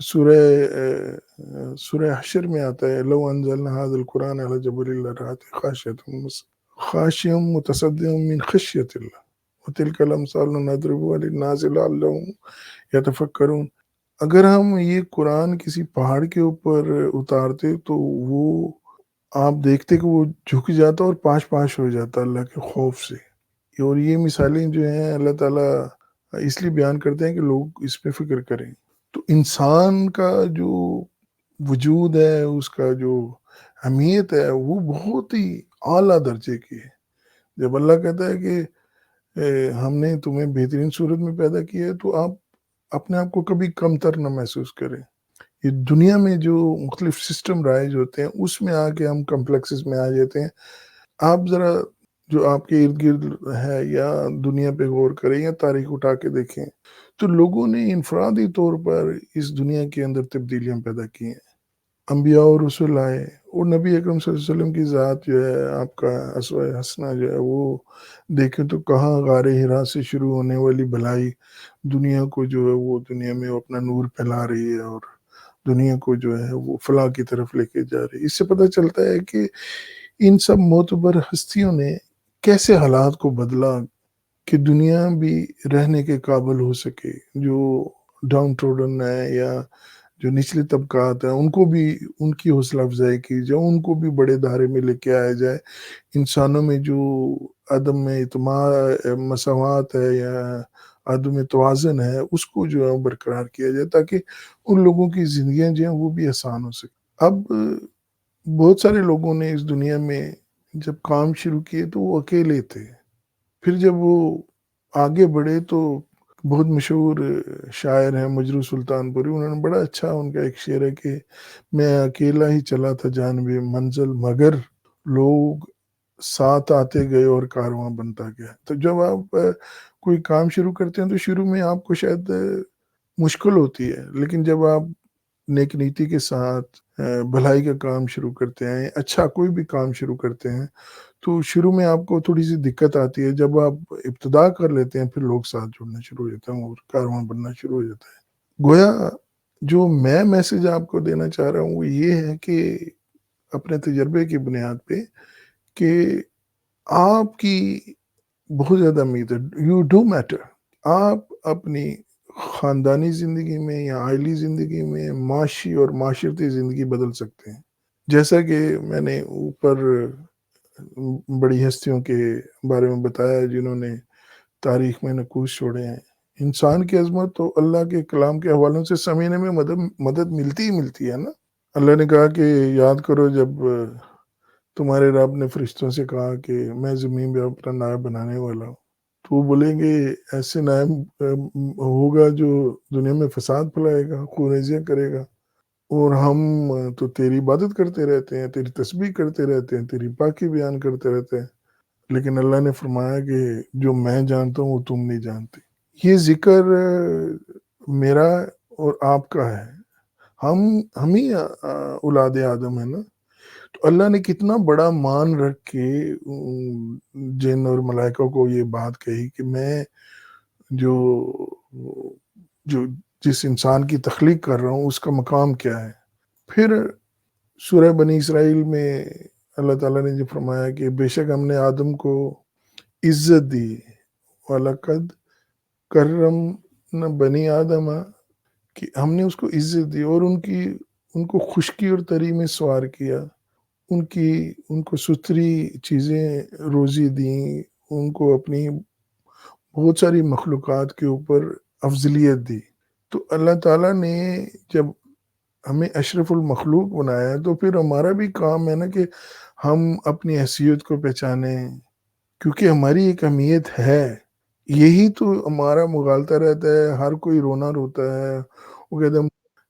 سورہ حشر میں آتا ہے، لو انزلنا هذا القرآن على جبل لرأته خاشعا متصدعا من خشية الله وتلك الأمثال نضربها للناس لعلهم يتفکرون۔ اگر ہم یہ قرآن کسی پہاڑ کے اوپر اتارتے تو وہ آپ دیکھتے کہ وہ جھک جاتا اور پاش پاش ہو جاتا اللہ کے خوف سے۔ اور یہ مثالیں جو ہیں اللہ تعالیٰ اس لیے بیان کرتے ہیں کہ لوگ اس پہ فکر کریں۔ تو انسان کا جو وجود ہے، اس کا جو اہمیت ہے، وہ بہت ہی اعلیٰ درجے کی ہے۔ جب اللہ کہتا ہے کہ ہم نے تمہیں بہترین صورت میں پیدا کیا ہے، تو آپ اپنے آپ کو کبھی کم تر نہ محسوس کریں۔ یہ دنیا میں جو مختلف سسٹم رائج ہوتے ہیں، اس میں آ کے ہم کمپلیکسز میں آ جاتے ہیں۔ آپ ذرا جو آپ کے ارد گرد ہے یا دنیا پہ غور کریں یا تاریخ اٹھا کے دیکھیں، تو لوگوں نے انفرادی طور پر اس دنیا کے اندر تبدیلیاں پیدا کی ہیں۔ انبیاء اور رسول آئے، اور نبی اکرم صلی اللہ علیہ وسلم کی ذات جو ہے، آپ کا اسوہ حسنہ جو ہے، وہ دیکھیں تو کہاں غار ہرا سے شروع ہونے والی بھلائی دنیا کو جو ہے وہ دنیا میں اپنا نور پھیلا رہی ہے، اور دنیا کو جو ہے وہ فلاح کی طرف لے کے جا رہی ہے۔ اس سے پتہ چلتا ہے کہ ان سب معتبر ہستیوں نے کیسے حالات کو بدلا کہ دنیا بھی رہنے کے قابل ہو سکے۔ جو ڈاؤن ٹروڈن ہے یا جو نچلے طبقات ہیں، ان کو بھی ان کی حوصلہ افزائی کی جائے، ان کو بھی بڑے دھارے میں لے کے آیا جائے۔ انسانوں میں جو عدم اعتماد مساوات ہے یا عدم توازن ہے، اس کو جو ہے برقرار کیا جائے، تاکہ ان لوگوں کی زندگیاں جو ہیں وہ بھی آسان ہو سکے۔ اب بہت سارے لوگوں نے اس دنیا میں جب کام شروع کیے تو وہ اکیلے تھے، پھر جب وہ آگے بڑھے تو بہت مشہور شاعر ہیں مجروح سلطان پوری، انہوں نے بڑا اچھا، ان کا ایک شعر ہے کہ میں اکیلا ہی چلا تھا جانب منزل، مگر لوگ ساتھ آتے گئے اور کارواں بنتا گیا۔ تو جب آپ کوئی کام شروع کرتے ہیں تو شروع میں آپ کو شاید مشکل ہوتی ہے، لیکن جب آپ نیک نیتی کے ساتھ بھلائی کا کام شروع کرتے ہیں، اچھا کوئی بھی کام شروع کرتے ہیں، تو شروع میں آپ کو تھوڑی سی دقت آتی ہے۔ جب آپ ابتدا کر لیتے ہیں، پھر لوگ ساتھ جڑنا شروع ہو جاتے ہیں اور کارواں بننا شروع ہو جاتا ہے۔ گویا جو میں میسج آپ کو دینا چاہ رہا ہوں وہ یہ ہے کہ اپنے تجربے کی بنیاد پہ کہ آپ کی بہت زیادہ امید ہے، یو ڈو میٹر۔ آپ اپنی خاندانی زندگی میں یا عائلی زندگی میں معاشی اور معاشرتی زندگی بدل سکتے ہیں۔ جیسا کہ میں نے اوپر بڑی ہستیوں کے بارے میں بتایا جنہوں نے تاریخ میں نقوش چھوڑے ہیں، انسان کی عظمت تو اللہ کے کلام کے حوالوں سے سمجھنے میں مدد ملتی ہی ملتی ہے نا۔ اللہ نے کہا کہ یاد کرو جب تمہارے رب نے فرشتوں سے کہا کہ میں زمین پہ اپنا نائب بنانے والا ہوں، تو وہ بولیں گے ایسے نائب ہوگا جو دنیا میں فساد پھیلائے گا، خونریزیاں کرے گا، اور ہم تو تیری عبادت کرتے رہتے ہیں، تیری تسبیح کرتے رہتے ہیں، تیری پاکی بیان کرتے رہتے ہیں، لیکن اللہ نے فرمایا کہ جو میں جانتا ہوں وہ تم نہیں جانتے۔ یہ ذکر میرا اور آپ کا ہے، ہم ہی اولاد آدم ہے نا۔ تو اللہ نے کتنا بڑا مان رکھ کے جن اور ملائکہ کو یہ بات کہی کہ میں جو جو جس انسان کی تخلیق کر رہا ہوں اس کا مقام کیا ہے۔ پھر سورہ بنی اسرائیل میں اللہ تعالیٰ نے جو فرمایا کہ بے شک ہم نے آدم کو عزت دی، وَلَقَدْ كَرَّمْنَا بنی آدم، کہ ہم نے اس کو عزت دی اور ان کو خشکی اور تری میں سوار کیا، ان کو ستھری چیزیں روزی دیں، ان کو اپنی بہت ساری مخلوقات کے اوپر افضلیت دی۔ تو اللہ تعالیٰ نے جب ہمیں اشرف المخلوق بنایا ہے تو پھر ہمارا بھی کام ہے نا کہ ہم اپنی حیثیت کو پہچانیں، کیونکہ ہماری ایک اہمیت ہے۔ یہی تو ہمارا مغالطہ رہتا ہے، ہر کوئی رونا روتا ہے، وہ کہتے ہیں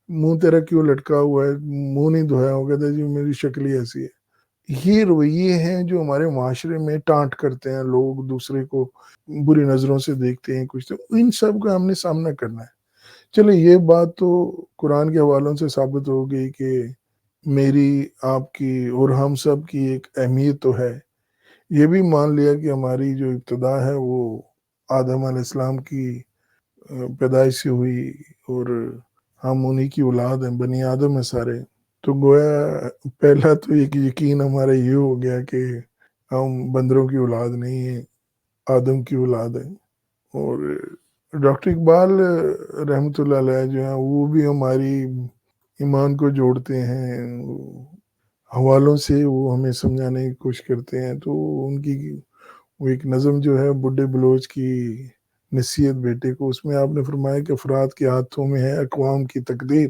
منہ تیرا کیوں لٹکا ہوا ہے، منہ نہیں دھویا، وہ کہتے ہیں جی میری شکل ہی ایسی ہے۔ یہ رویے ہیں جو ہمارے معاشرے میں ٹانٹ کرتے ہیں، لوگ دوسرے کو بری نظروں سے دیکھتے ہیں، کچھ تو ان سب کا ہم نے سامنا کرنا ہے۔ چلے یہ بات تو قرآن کے حوالوں سے ثابت ہو گئی کہ میری، آپ کی اور ہم سب کی ایک اہمیت تو ہے۔ یہ بھی مان لیا کہ ہماری جو ابتدا ہے وہ آدم علیہ السلام کی پیدائش سے ہوئی، اور ہم انہی کی اولاد ہیں، بنی آدم ہیں سارے. تو گویا پہلا تو ایک یقین ہمارا یہ ہو گیا کہ ہم بندروں کی اولاد نہیں ہیں، آدم کی اولاد ہیں. اور ڈاکٹر اقبال رحمۃ اللہ علیہ جو ہیں وہ بھی ہماری ایمان کو جوڑتے ہیں، حوالوں سے وہ ہمیں سمجھانے کی کوشش کرتے ہیں. تو ان کی وہ ایک نظم جو ہے بڈھے بلوچ کی نصیحت بیٹے کو، اس میں آپ نے فرمایا کہ افراد کے ہاتھوں میں ہے اقوام کی تقدیر،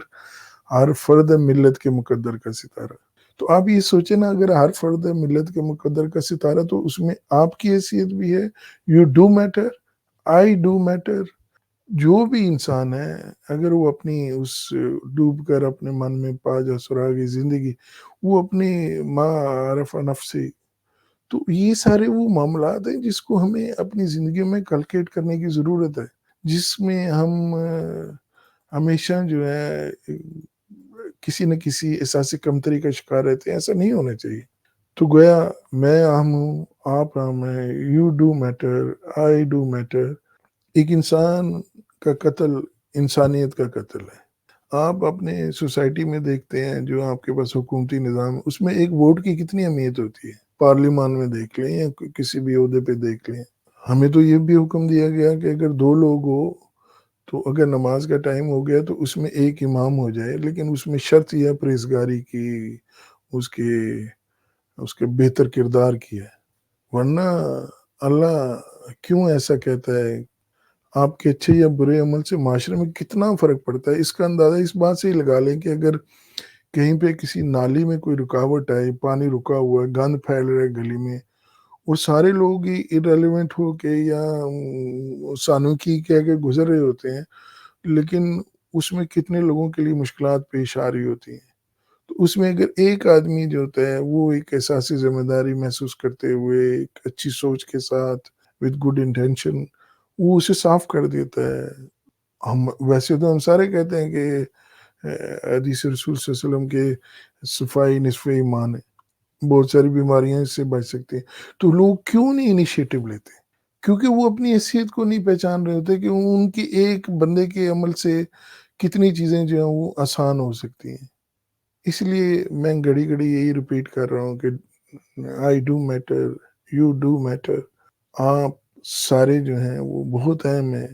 ہر فرد ملت کے مقدر کا ستارہ. تو آپ یہ سوچیں نا، اگر ہر فرد ملت کے مقدر کا ستارہ تو اس میں آپ کی حیثیت بھی ہے. You do matter, I do matter. جو بھی انسان ہے اگر وہ اپنی اس ڈوب کر اپنے من میں پا جا سراغ زندگی، وہ اپنی ما عرف نفسی. تو یہ سارے وہ معاملات ہیں جس کو ہمیں اپنی زندگی میں کلکیٹ کرنے کی ضرورت ہے، جس میں ہم ہمیشہ جو ہے کسی نہ کسی احساس کمتری کا شکار رہتے ہیں. ایسا نہیں ہونا چاہیے. تو گویا میں اہم ہوں، آپ اہم ہیں، you do matter, I do matter. ایک انسان کا قتل انسانیت کا قتل ہے. آپ اپنے سوسائٹی میں دیکھتے ہیں جو آپ کے پاس حکومتی نظام ہے، اس میں ایک ووٹ کی کتنی اہمیت ہوتی ہے. پارلیمان میں دیکھ لیں یا کسی بھی عہدے پہ دیکھ لیں. ہمیں تو یہ بھی حکم دیا گیا کہ اگر 2 لوگ ہو تو اگر نماز کا ٹائم ہو گیا تو اس میں ایک امام ہو جائے، لیکن اس میں شرط یہ پرہیزگاری کی، اس کے بہتر کردار کی ہے. ورنہ اللہ کیوں ایسا کہتا ہے؟ آپ کے اچھے یا برے عمل سے معاشرے میں کتنا فرق پڑتا ہے. اس کا اندازہ اس بات سے ہی لگا لیں کہ اگر کہیں پہ کسی نالی میں کوئی رکاوٹ آئی، پانی رکا ہوا ہے، گند پھیل رہا ہے گلی میں، اور سارے لوگ ہی ارریلیونٹ ہو کے یا سانوکی کہہ کے گزر رہے ہوتے ہیں، لیکن اس میں کتنے لوگوں کے لیے مشکلات پیش آ رہی ہوتی ہیں. تو اس میں اگر ایک آدمی جو ہوتا ہے وہ ایک احساسی ذمہ داری محسوس کرتے ہوئے ایک اچھی سوچ کے ساتھ with good intention وہ اسے صاف کر دیتا ہے. ہم ویسے تو ہم سارے کہتے ہیں کہ حدیث رسول صلی اللہ علیہ وسلم کے صفائی نصف ایمان ہے، بہت ساری بیماریاں اس سے بچ سکتے ہیں. تو لوگ کیوں نہیں انیشیٹو لیتے؟ کیونکہ وہ اپنی حیثیت کو نہیں پہچان رہے ہوتے کہ ان کی ایک بندے کے عمل سے کتنی چیزیں جو ہیں وہ آسان ہو سکتی ہیں. اس لیے میں گھڑی گھڑی یہی ریپیٹ کر رہا ہوں کہ I do matter, you do matter. آپ سارے جو ہیں وہ بہت اہم ہیں.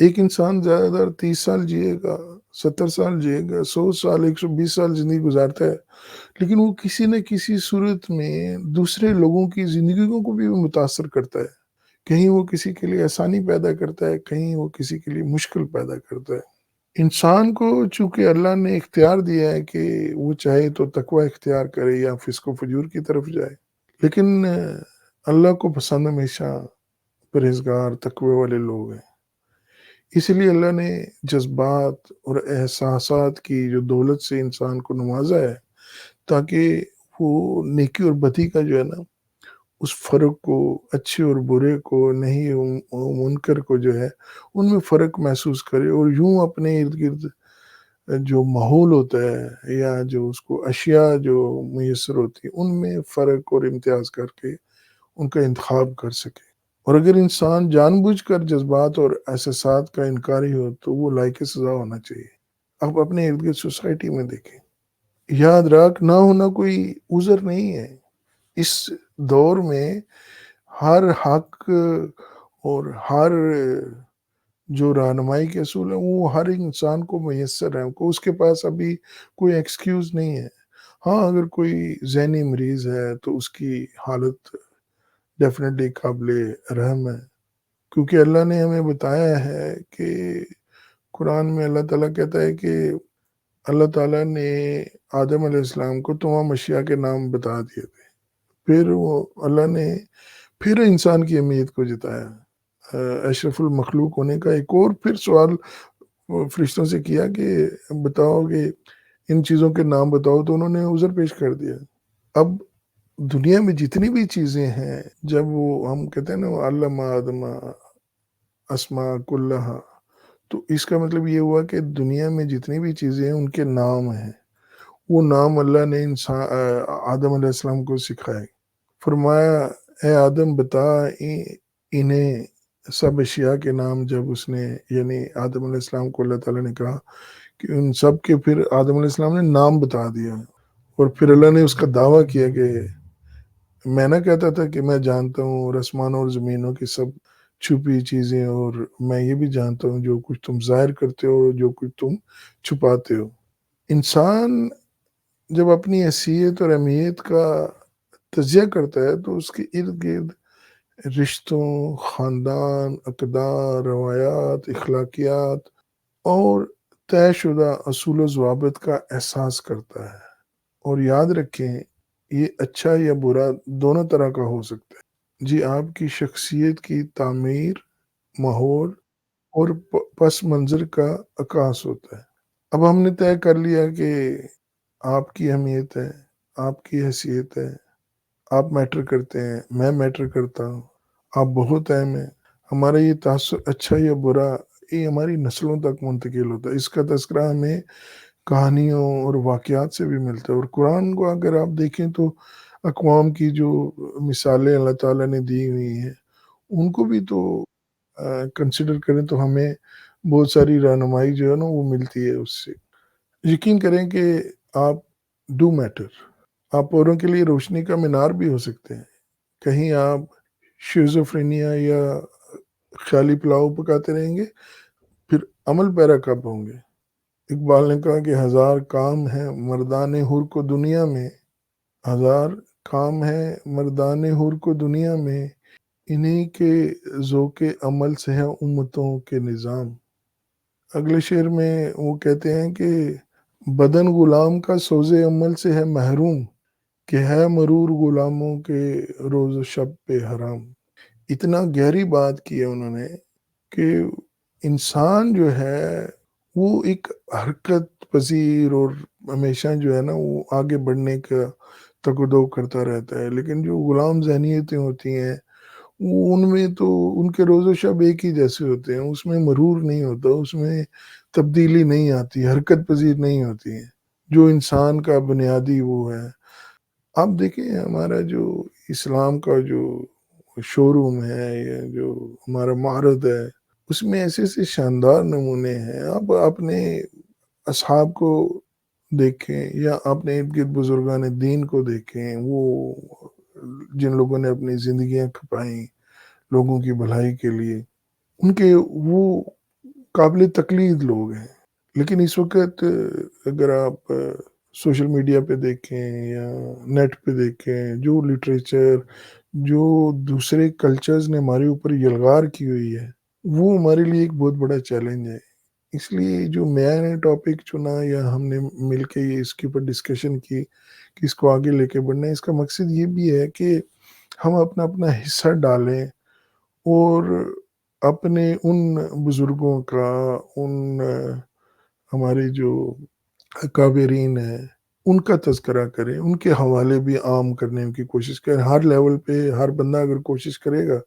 ایک انسان زیادہ تر 30 سال جیے گا، 70 سال جیے گا، 100 سال، 120 سال زندگی گزارتا ہے، لیکن وہ کسی نہ کسی صورت میں دوسرے لوگوں کی زندگیوں کو بھی متاثر کرتا ہے. کہیں وہ کسی کے لیے آسانی پیدا کرتا ہے، کہیں وہ کسی کے لیے مشکل پیدا کرتا ہے. انسان کو چونکہ اللہ نے اختیار دیا ہے کہ وہ چاہے تو تقوی اختیار کرے یا فسق و فجور کی طرف جائے، لیکن اللہ کو پسند ہمیشہ پرہیزگار تقوی والے لوگ ہیں. اس لیے اللہ نے جذبات اور احساسات کی جو دولت سے انسان کو نوازا ہے تاکہ وہ نیکی اور بدی کا جو ہے نا اس فرق کو، اچھے اور برے کو، نہیں منکر کو جو ہے ان میں فرق محسوس کرے، اور یوں اپنے ارد گرد جو ماحول ہوتا ہے یا جو اس کو اشیاء جو میسر ہوتی ہیں ان میں فرق اور امتیاز کر کے ان کا انتخاب کر سکے. اور اگر انسان جان بوجھ کر جذبات اور احساسات کا انکاری ہو تو وہ لائق سزا ہونا چاہیے. آپ اپنے ارد گرد سوسائٹی میں دیکھیں. یاد رکھ، نہ ہونا کوئی عذر نہیں ہے. اس دور میں ہر حق اور ہر جو رہنمائی کے اصول ہیں وہ ہر انسان کو میسر ہیں، اس کے پاس ابھی کوئی ایکسکیوز نہیں ہے. ہاں اگر کوئی ذہنی مریض ہے تو اس کی حالت ڈیفینیٹلی قابل رحم ہے، کیونکہ اللہ نے ہمیں بتایا ہے کہ قرآن میں اللہ تعالیٰ کہتا ہے کہ اللہ تعالیٰ نے آدم علیہ السلام کو تمام اشیاء کے نام بتا دیے تھے. پھر وہ اللہ نے پھر انسان کی اہمیت کو جتایا، اشرف المخلوق ہونے کا ایک اور پھر سوال فرشتوں سے کیا کہ بتاؤ کہ ان چیزوں کے نام بتاؤ، تو انہوں نے عذر پیش کر دیا. اب دنیا میں جتنی بھی چیزیں ہیں، جب وہ ہم کہتے ہیں نا علم آدم اسماء کلہا، تو اس کا مطلب یہ ہوا کہ دنیا میں جتنی بھی چیزیں ہیں ان کے نام ہیں. وہ نام اللہ نے آدم علیہ السلام کو سکھائے. فرمایا اے آدم بتا انہیں سب اشیاء کے نام. جب اس نے یعنی آدم علیہ السلام کو اللہ تعالیٰ نے کہا کہ ان سب کے پھر آدم علیہ السلام نے نام بتا دیا، اور پھر اللہ نے اس کا دعویٰ کیا کہ میں نہ کہتا تھا کہ میں جانتا ہوں آسمانوں اور زمینوں کی سب چھپی چیزیں، اور میں یہ بھی جانتا ہوں جو کچھ تم ظاہر کرتے ہو اور جو کچھ تم چھپاتے ہو۔ انسان جب اپنی حیثیت اور اہمیت کا تجزیہ کرتا ہے تو اس کے ارد گرد رشتوں، خاندان، اقدار، روایات، اخلاقیات اور طے شدہ اصول و ضوابط کا احساس کرتا ہے۔ اور یاد رکھیں، یہ اچھا یا برا دونوں طرح کا ہو سکتا ہے۔ جی، آپ کی شخصیت کی تعمیر ماحول اور پس منظر کا عکاس ہوتا ہے۔ اب ہم نے طے کر لیا کہ آپ کی اہمیت ہے، آپ کی حیثیت ہے، آپ میٹر کرتے ہیں، میں میٹر کرتا ہوں، آپ بہت اہم ہیں۔ ہمارا یہ تاثر اچھا یا برا یہ ہماری نسلوں تک منتقل ہوتا ہے۔ اس کا تذکرہ ہمیں کہانیوں اور واقعات سے بھی ملتا ہے، اور قرآن کو اگر آپ دیکھیں تو اقوام کی جو مثالیں اللہ تعالیٰ نے دی ہوئی ہیں ان کو بھی تو کنسیڈر کریں تو ہمیں بہت ساری رہنمائی جو ہے نا وہ ملتی ہے اس سے۔ یقین کریں کہ آپ ڈو میٹر، آپ اوروں کے لیے روشنی کا مینار بھی ہو سکتے ہیں۔ کہیں آپ شیزوفرینیا یا خیالی پلاؤ پکاتے رہیں گے، پھر عمل پیرا کب ہوں گے؟ اقبال نے کہا کہ ہزار کام ہے مردان حر کو دنیا میں، ہزار کام ہے مردان حر کو دنیا میں، انہی کے ذوق عمل سے ہے امتوں کے نظام۔ اگلے شعر میں وہ کہتے ہیں کہ بدن غلام کا سوز عمل سے ہے محروم، کہ ہے مرور غلاموں کے روز و شب پہ حرام۔ اتنا گہری بات کی ہے انہوں نے کہ انسان جو ہے وہ ایک حرکت پذیر اور ہمیشہ جو ہے نا وہ آگے بڑھنے کا تگ و دو کرتا رہتا ہے، لیکن جو غلام ذہنیتیں ہوتی ہیں وہ ان میں تو ان کے روز و شب ایک ہی جیسے ہوتے ہیں، اس میں مرور نہیں ہوتا، اس میں تبدیلی نہیں آتی، حرکت پذیر نہیں ہوتی ہے، جو انسان کا بنیادی وہ ہے۔ آپ دیکھیں ہمارا جو اسلام کا جو شو روم ہے یا جو ہمارا معرض ہے اس میں ایسے ایسے شاندار نمونے ہیں۔ آپ اپنے اصحاب کو دیکھیں یا اپنے ارد گرد بزرگان دین کو دیکھیں، وہ جن لوگوں نے اپنی زندگیاں کھپائیں لوگوں کی بھلائی کے لیے، ان کے وہ قابل تقلید لوگ ہیں۔ لیکن اس وقت اگر آپ سوشل میڈیا پہ دیکھیں یا نیٹ پہ دیکھیں، جو لٹریچر جو دوسرے کلچرز نے ہمارے اوپر یلغار کی ہوئی ہے وہ ہمارے لیے ایک بہت بڑا چیلنج ہے۔ اس لیے جو میں نے ٹاپک چنا یا ہم نے مل کے یہ اس کے اوپر ڈسکشن کی کہ اس کو آگے لے کے بڑھنا ہے، اس کا مقصد یہ بھی ہے کہ ہم اپنا اپنا حصہ ڈالیں اور اپنے ان بزرگوں کا، ان ہمارے جو اکابرین ہیں ان کا تذکرہ کریں، ان کے حوالے بھی عام کرنے کی کوشش کریں۔ ہر لیول پہ ہر بندہ اگر کوشش کرے گا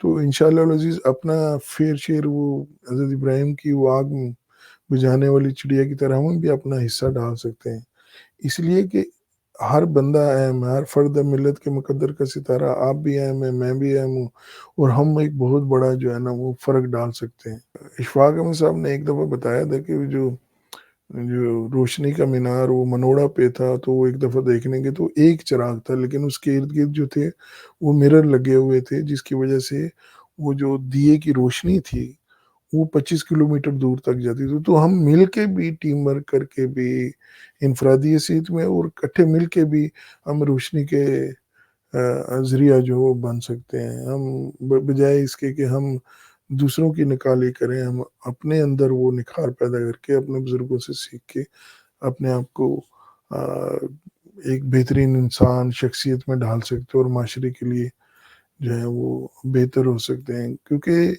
تو انشاءاللہ العزیز اپنا فیئر شیئر، وہ حضرت ابراہیم کی وہ آگ بجھانے والی چڑیا کی طرح ہم بھی اپنا حصہ ڈال سکتے ہیں۔ اس لیے کہ ہر بندہ اہم ہے، ہر فرد ملت کے مقدر کا ستارہ، آپ بھی اہم ہیں، میں بھی اہم ہوں، اور ہم ایک بہت بڑا جو ہے نا وہ فرق ڈال سکتے ہیں۔ اشفاق احمد صاحب نے ایک دفعہ بتایا تھا کہ جو جو روشنی کا مینار وہ منوڑا پہ تھا، تو وہ ایک دفعہ دیکھنے گے تو ایک چراغ تھا، لیکن اس کے ارد گرد جو تھے وہ مرر لگے ہوئے تھے، جس کی وجہ سے وہ جو دیے کی روشنی تھی وہ 25 کلومیٹر دور تک جاتی تھی۔ تو ہم مل کے بھی ٹیم ورک کر کے بھی انفرادی حیثیت میں اور اکٹھے مل کے بھی ہم روشنی کے ذریعہ جو وہ بن سکتے ہیں۔ ہم بجائے اس کے کہ ہم دوسروں کی نکالی کریں، ہم اپنے اندر وہ نکھار پیدا کر کے اپنے بزرگوں سے سیکھ کے اپنے آپ کو ایک بہترین انسان شخصیت میں ڈھال سکتے اور معاشرے کے لیے جو ہے وہ بہتر ہو سکتے ہیں۔ کیونکہ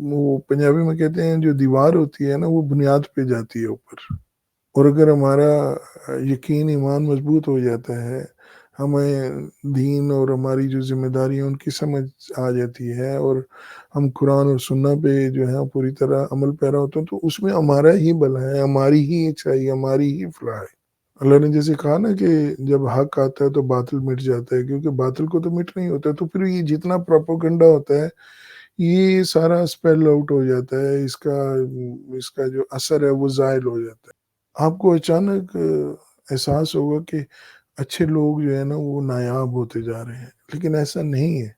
وہ پنجابی میں کہتے ہیں جو دیوار ہوتی ہے نا وہ بنیاد پہ جاتی ہے اوپر، اور اگر ہمارا یقین ایمان مضبوط ہو جاتا ہے، ہمیں دین اور ہماری جو ذمہ داری ہے ان کی سمجھ آ جاتی ہے، اور ہم قرآن اور سنت پہ جو ہے پوری طرح عمل پیرا ہوتے ہیں، تو اس میں ہمارا ہی بھلا ہے، ہماری ہی اچھائی، ہماری ہی فلاح ہے۔ اللہ نے جیسے کہا نا کہ جب حق آتا ہے تو باطل مٹ جاتا ہے، کیونکہ باطل کو تو مٹ نہیں ہوتا، تو پھر یہ جتنا پروپیگنڈا ہوتا ہے یہ سارا اسپیل آؤٹ ہو جاتا ہے، اس کا جو اثر ہے وہ زائل ہو جاتا ہے۔ آپ کو اچانک احساس ہوگا کہ اچھے لوگ جو ہے نا وہ نایاب ہوتے جا رہے ہیں، لیکن ایسا نہیں ہے۔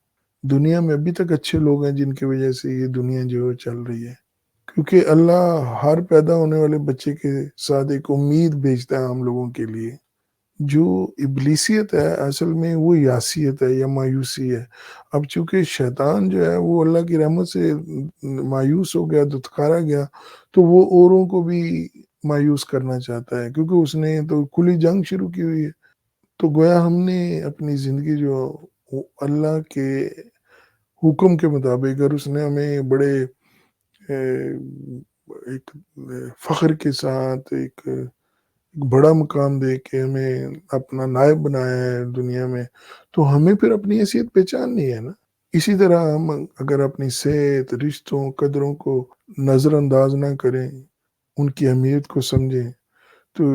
دنیا میں ابھی تک اچھے لوگ ہیں جن کی وجہ سے یہ دنیا جو ہے چل رہی ہے، کیونکہ اللہ ہر پیدا ہونے والے بچے کے ساتھ ایک امید بھیجتا ہے ہم لوگوں کے لیے۔ جو ابلیسیت ہے اصل میں وہ یاسیت ہے یا مایوسی ہے۔ اب چونکہ شیطان جو ہے وہ اللہ کی رحمت سے مایوس ہو گیا، دتکارا گیا، تو وہ اوروں کو بھی مایوس کرنا چاہتا ہے، کیونکہ اس نے تو کھلی جنگ شروع کی ہوئی ہے۔ تو گویا ہم نے اپنی زندگی جو اللہ کے حکم کے مطابق، اگر اس نے ہمیں بڑے ایک فخر کے ساتھ ایک بڑا مقام دے کے ہمیں اپنا نائب بنایا ہے دنیا میں، تو ہمیں پھر اپنی حیثیت پہچاننی ہے نا۔ اسی طرح ہم اگر اپنی صحت، رشتوں، قدروں کو نظر انداز نہ کریں، ان کی اہمیت کو سمجھیں، تو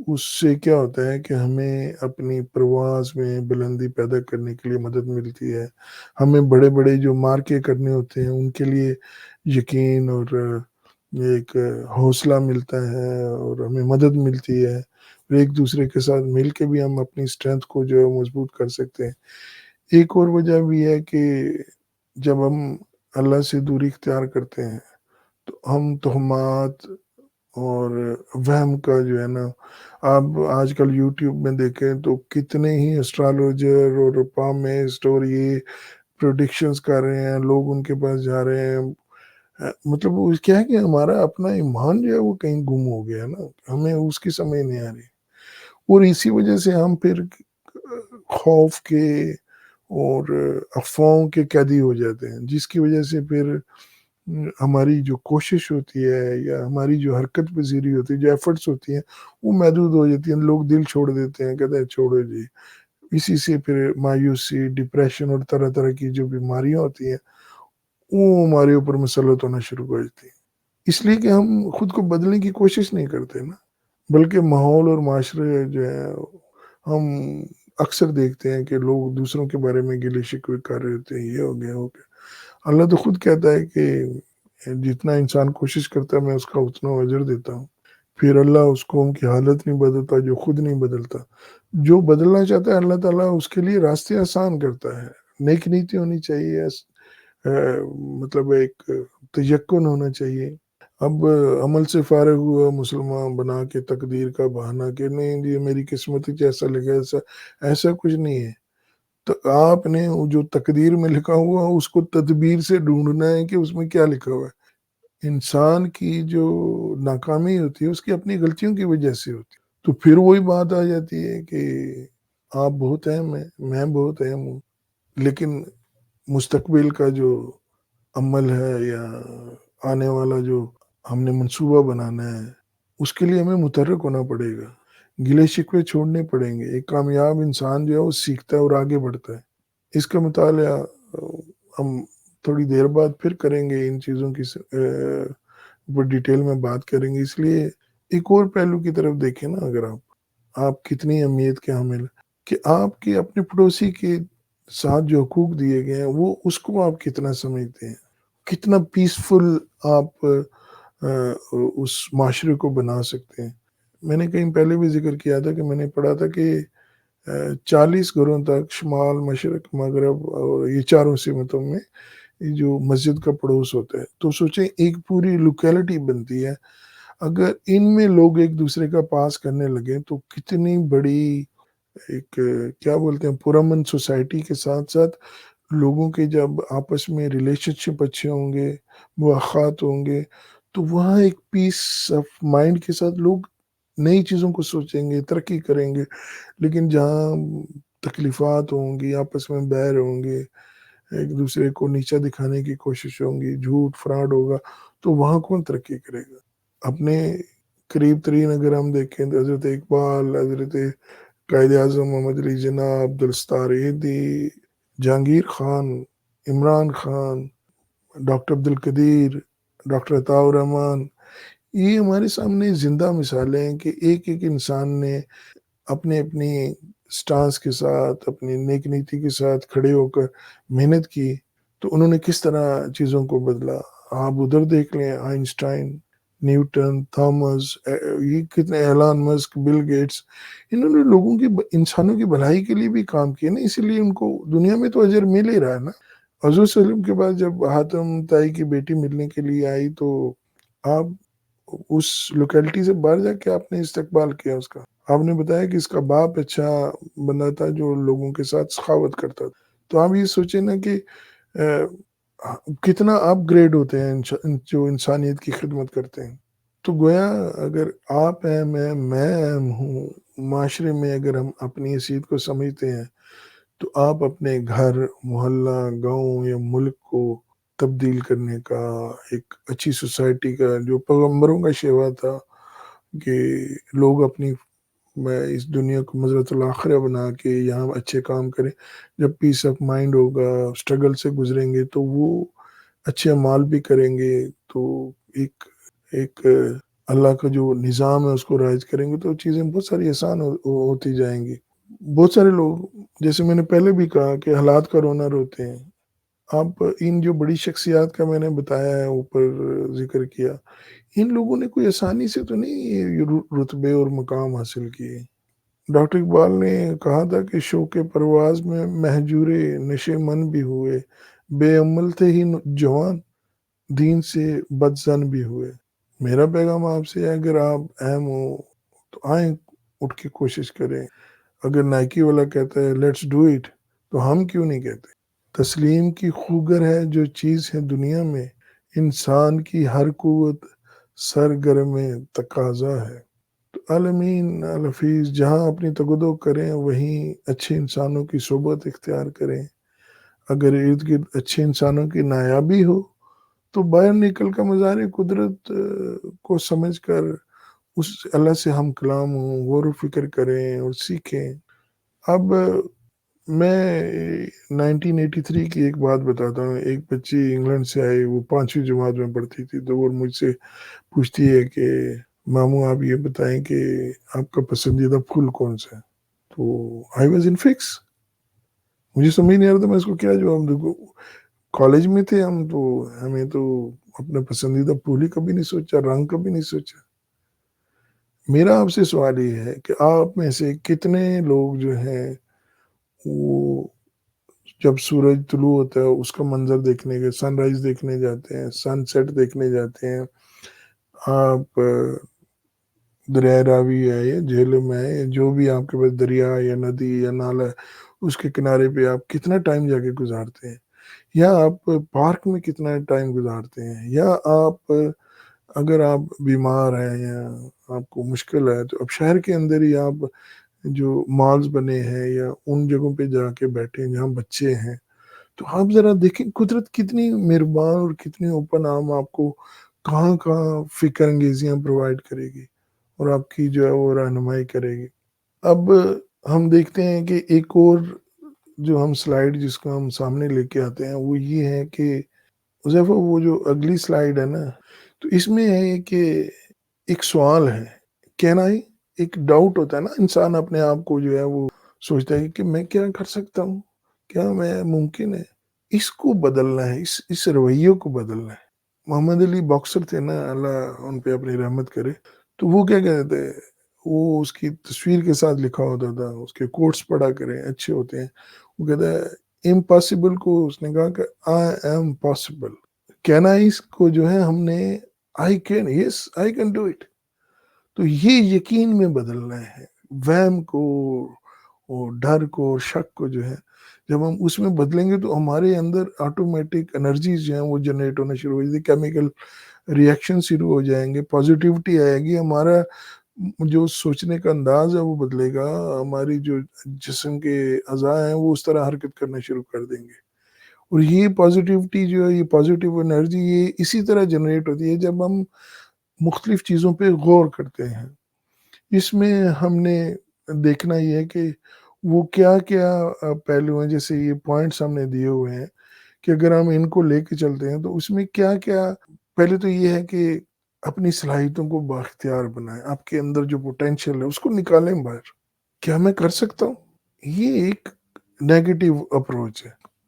اس سے کیا ہوتا ہے کہ ہمیں اپنی پرواز میں بلندی پیدا کرنے کے لیے مدد ملتی ہے۔ ہمیں بڑے بڑے جو مارکے کرنے ہوتے ہیں ان کے لیے یقین اور ایک حوصلہ ملتا ہے، اور ہمیں مدد ملتی ہے، اور ایک دوسرے کے ساتھ مل کے بھی ہم اپنی اسٹرینتھ کو جو ہے مضبوط کر سکتے ہیں۔ ایک اور وجہ بھی ہے کہ جب ہم اللہ سے دوری اختیار کرتے ہیں تو ہم تہمات اور وہم کا جو ہے نا، آپ آج کل یوٹیوب میں دیکھیں تو کتنے ہی اسٹرالوجر اور پامسٹ اور یہ پروڈکشنز کر رہے ہیں، لوگ ان کے پاس جا رہے ہیں۔ مطلب وہ کیا ہے کہ ہمارا اپنا ایمان جو ہے وہ کہیں گم ہو گیا نا، ہمیں اس کی سمجھ نہیں آ رہی، اور اسی وجہ سے ہم پھر خوف کے اور افواہوں کے قیدی ہو جاتے ہیں، جس کی وجہ سے پھر ہماری جو کوشش ہوتی ہے یا ہماری جو حرکت پذیری ہوتی ہے، جو ایفرٹس ہوتی ہیں، وہ محدود ہو جاتی ہیں، لوگ دل چھوڑ دیتے ہیں، کہتے ہیں چھوڑو جی۔ اسی سے پھر مایوسی، ڈپریشن اور طرح طرح کی جو بیماریاں ہوتی ہیں وہ ہمارے اوپر مسلط ہونا شروع کر دیتی ہیں، اس لیے کہ ہم خود کو بدلنے کی کوشش نہیں کرتے نا، بلکہ ماحول اور معاشرے جو ہے، ہم اکثر دیکھتے ہیں کہ لوگ دوسروں کے بارے میں گلے شکوے کر رہے ہوتے ہیں، یہ ہو گیا ہو گیا۔ اللہ تو خود کہتا ہے کہ جتنا انسان کوشش کرتا ہے میں اس کا اتنا اجر دیتا ہوں۔ پھر اللہ اس قوم کی حالت نہیں بدلتا جو خود نہیں بدلتا۔ جو بدلنا چاہتا ہے اللہ تعالیٰ اس کے لیے راستے آسان کرتا ہے۔ نیک نیتی ہونی چاہیے، مطلب ایک تیقن ہونا چاہیے۔ اب عمل سے فارغ ہوا مسلمان بنا کے تقدیر کا بہانہ کہ نہیں جی میری قسمت ہی ایسا لگا، ایسا کچھ نہیں ہے۔ تو آپ نے وہ جو تقدیر میں لکھا ہوا اس کو تدبیر سے ڈھونڈنا ہے کہ اس میں کیا لکھا ہوا ہے۔ انسان کی جو ناکامی ہوتی ہے اس کی اپنی غلطیوں کی وجہ سے ہوتی ہے۔ تو پھر وہی بات آ جاتی ہے کہ آپ بہت اہم ہیں، میں بہت اہم ہوں، لیکن مستقبل کا جو عمل ہے یا آنے والا جو ہم نے منصوبہ بنانا ہے اس کے لیے ہمیں متحرک ہونا پڑے گا، گلے شکوے چھوڑنے پڑیں گے۔ ایک کامیاب انسان جو ہے وہ سیکھتا ہے اور آگے بڑھتا ہے۔ اس کا مطالعہ ہم تھوڑی دیر بعد پھر کریں گے، ان چیزوں کی اوپر ڈیٹیل میں بات کریں گے۔ اس لیے ایک اور پہلو کی طرف دیکھیں نا، اگر آپ کتنی اہمیت کے حامل ہیں کہ آپ کے اپنے پڑوسی کے ساتھ جو حقوق دیے گئے ہیں وہ اس کو آپ کتنا سمجھتے ہیں، کتنا پیسفل آپ اس معاشرے کو بنا سکتے ہیں۔ میں نے کہیں پہلے بھی ذکر کیا تھا کہ میں نے پڑھا تھا کہ 40 گھروں تک شمال، مشرق، مغرب اور یہ چاروں سمتوں میں یہ جو مسجد کا پڑوس ہوتا ہے، تو سوچیں ایک پوری لوکیلٹی بنتی ہے۔ اگر ان میں لوگ ایک دوسرے کا پاس کرنے لگے تو کتنی بڑی ایک کیا بولتے ہیں پرامن سوسائٹی کے ساتھ ساتھ لوگوں کے جب آپس میں ریلیشن شپ اچھے ہوں گے، مواخات ہوں گے، تو وہاں ایک پیس آف مائنڈ کے ساتھ لوگ نئی چیزوں کو سوچیں گے، ترقی کریں گے۔ لیکن جہاں تکلیفات ہوں گی، آپس میں بیر ہوں گے، ایک دوسرے کو نیچا دکھانے کی کوشش ہوں گی، جھوٹ فراڈ ہوگا، تو وہاں کون ترقی کرے گا؟ اپنے قریب ترین اگر ہم دیکھیں تو حضرت اقبال، حضرت قائد اعظم محمد علی جناح، عبدالستار ایدھی، جہانگیر خان، عمران خان، ڈاکٹر عبدالقدیر، ڈاکٹر عطاء الرحمان، یہ ہمارے سامنے زندہ مثالیں ہیں کہ ایک ایک انسان نے اپنے اپنی سٹانس کے ساتھ، اپنی نیک نیتی کے ساتھ کھڑے ہو کر محنت کی، تو انہوں نے کس طرح چیزوں کو بدلا. آپ ادھر دیکھ لیں آئنسٹائن، نیوٹن، تھامس، یہ کتنے، ایلان مسک، بل گیٹس، انہوں نے لوگوں کی انسانوں کی بھلائی کے لیے بھی کام کیا نا، اسی لیے ان کو دنیا میں تو اجر مل ہی رہا ہے نا. حضور صلی اللہ علیہ وسلم کے بعد جب حاتم تائی کی بیٹی ملنے کے لیے آئی تو آپ اس لوکیلٹی سے باہر جا کے آپ نے استقبال کیا اس کا. آپ نے بتایا کہ اس کا باپ اچھا بندہ تھا جو لوگوں کے ساتھ سخاوت کرتا تھا. تو آپ یہ سوچیں نا کہ کتنا اپ گریڈ ہوتے ہیں جو انسانیت کی خدمت کرتے ہیں. تو گویا اگر آپ اہم ہیں، میں اہم ہوں، معاشرے میں اگر ہم اپنی حیثیت کو سمجھتے ہیں تو آپ اپنے گھر، محلہ، گاؤں یا ملک کو تبدیل کرنے کا، ایک اچھی سوسائٹی کا، جو پیغمبروں کا شیوا تھا کہ لوگ اپنی میں اس دنیا کو مزرعۃ الآخرہ بنا کے یہاں اچھے کام کریں. جب پیس آف مائنڈ ہوگا، اسٹرگل سے گزریں گے تو وہ اچھے اعمال بھی کریں گے. تو ایک ایک اللہ کا جو نظام ہے اس کو رائج کریں گے تو چیزیں بہت ساری آسان ہوتی جائیں گی. بہت سارے لوگ، جیسے میں نے پہلے بھی کہا کہ حالات کا رونا روتے ہیں. آپ ان جو بڑی شخصیات کا میں نے بتایا ہے، اوپر ذکر کیا، ان لوگوں نے کوئی آسانی سے تو نہیں یہ رتبے اور مقام حاصل کیے. ڈاکٹر اقبال نے کہا تھا کہ شوق پرواز میں مہجورے نشے من بھی ہوئے، بے عمل تھے ہی جوان، دین سے بدزن بھی ہوئے. میرا پیغام آپ سے ہے، اگر آپ اہم ہو تو آئیں، اٹھ کے کوشش کریں. اگر نائکی والا کہتا ہے لیٹس ڈو اٹ تو ہم کیوں نہیں کہتے. تسلیم کی خوگر ہے جو چیز ہے دنیا میں، انسان کی ہر قوت سرگرم تقاضا ہے. تو عالمین الحفیظ جہاں اپنی تگدو کریں وہیں اچھے انسانوں کی صحبت اختیار کریں. اگر ارد گرد اچھے انسانوں کی نایابی ہو تو باہر نکل کر مظاہر قدرت کو سمجھ کر اس اللہ سے ہم کلام ہوں، غور و فکر کریں اور سیکھیں. اب میں 1983 کی ایک بات بتاتا ہوں. ایک بچی انگلینڈ سے آئی، وہ 5ویں جماعت میں پڑھتی تھی. تو وہ مجھ سے پوچھتی ہے کہ ماموں آپ یہ بتائیں کہ آپ کا پسندیدہ پھول کون سا ہے. تو آئی واز ان فکس، مجھے سمجھ نہیں آ رہا تھا میں اس کو کیا جواب دوں. کالج میں تھے ہم، تو ہمیں تو اپنا پسندیدہ پھول ہی کبھی نہیں سوچا، رنگ کبھی نہیں سوچا. میرا آپ سے سوال یہ ہے کہ آپ میں سے کتنے لوگ جو ہیں وہ جب سورج طلوع ہوتا ہے اس کا منظر دیکھنے کے، سن رائز دیکھنے جاتے ہیں، سن سیٹ دیکھنے جاتے ہیں. آپ دریائے راوی ہے یا جہلم ہے یا جو بھی آپ کے پاس دریا یا ندی یا نالا ہے، اس کے کنارے پہ آپ کتنا ٹائم جا کے گزارتے ہیں، یا آپ پارک میں کتنا ٹائم گزارتے ہیں، یا آپ اگر آپ بیمار ہیں یا آپ کو مشکل ہے تو اب شہر کے اندر ہی آپ جو مالز بنے ہیں یا ان جگہوں پہ جا کے بیٹھے ہیں جہاں بچے ہیں. تو آپ ذرا دیکھیں قدرت کتنی مہربان اور کتنی اوپن آرم آپ کو کہاں کہاں فکر انگیزیاں پرووائڈ کرے گی اور آپ کی جو ہے وہ رہنمائی کرے گی. اب ہم دیکھتے ہیں کہ ایک اور جو ہم سلائیڈ جس کو ہم سامنے لے کے آتے ہیں وہ یہ ہے کہ حذیفہ وہ جو اگلی سلائیڈ ہے نا، تو اس میں ہے کہ ایک سوال ہے، کہنا ہی ایک ڈاؤٹ ہوتا ہے نا، انسان اپنے آپ کو جو ہے وہ سوچتا ہے کہ میں کیا کر سکتا ہوں، کیا میں ممکن ہے. اس کو بدلنا ہے، اس رویوں کو بدلنا ہے. محمد علی باکسر تھے نا، اللہ ان پہ اپنی رحمت کرے. تو وہ کیا کہتے تھے، وہ اس کی تصویر کے ساتھ لکھا ہوتا تھا، اس کے کوٹس پڑھا کریں اچھے ہوتے ہیں. وہ کہتا ہے امپاسبل کو اس نے کہا کہ آئی ایم پاسبل. کہنا اس کو جو ہے ہم نے I can, yes I can do it. تو یہ یقین میں بدلنا ہے، وہم کو اور ڈر کو اور شک کو جو ہے جب ہم اس میں بدلیں گے تو ہمارے اندر آٹومیٹک انرجیز جو ہیں وہ جنریٹ ہونا شروع ہو جائیں گی، کیمیکل ریئیکشن شروع ہو جائیں گے، پازیٹیوٹی آئے گی، ہمارا جو سوچنے کا انداز ہے وہ بدلے گا، ہماری جو جسم کے اعضاء ہیں وہ اس طرح حرکت کرنا شروع کر دیں گے. اور یہ پازیٹیوٹی جو ہے، یہ پازیٹیو انرجی، یہ اسی طرح جنریٹ ہوتی ہے جب ہم مختلف چیزوں پہ غور کرتے ہیں. اس میں ہم نے دیکھنا یہ ہے کہ وہ کیا کیا پہلو ہیں، جیسے یہ پوائنٹس ہم نے دیے ہوئے ہیں کہ اگر ہم ان کو لے کے چلتے ہیں تو اس میں کیا کیا. پہلے تو یہ ہے کہ اپنی صلاحیتوں کو بااختیار بنائیں، آپ کے اندر جو پوٹینشیل ہے اس کو نکالیں باہر. کیا میں کر سکتا ہوں، یہ ایک نیگیٹو اپروچ ہے.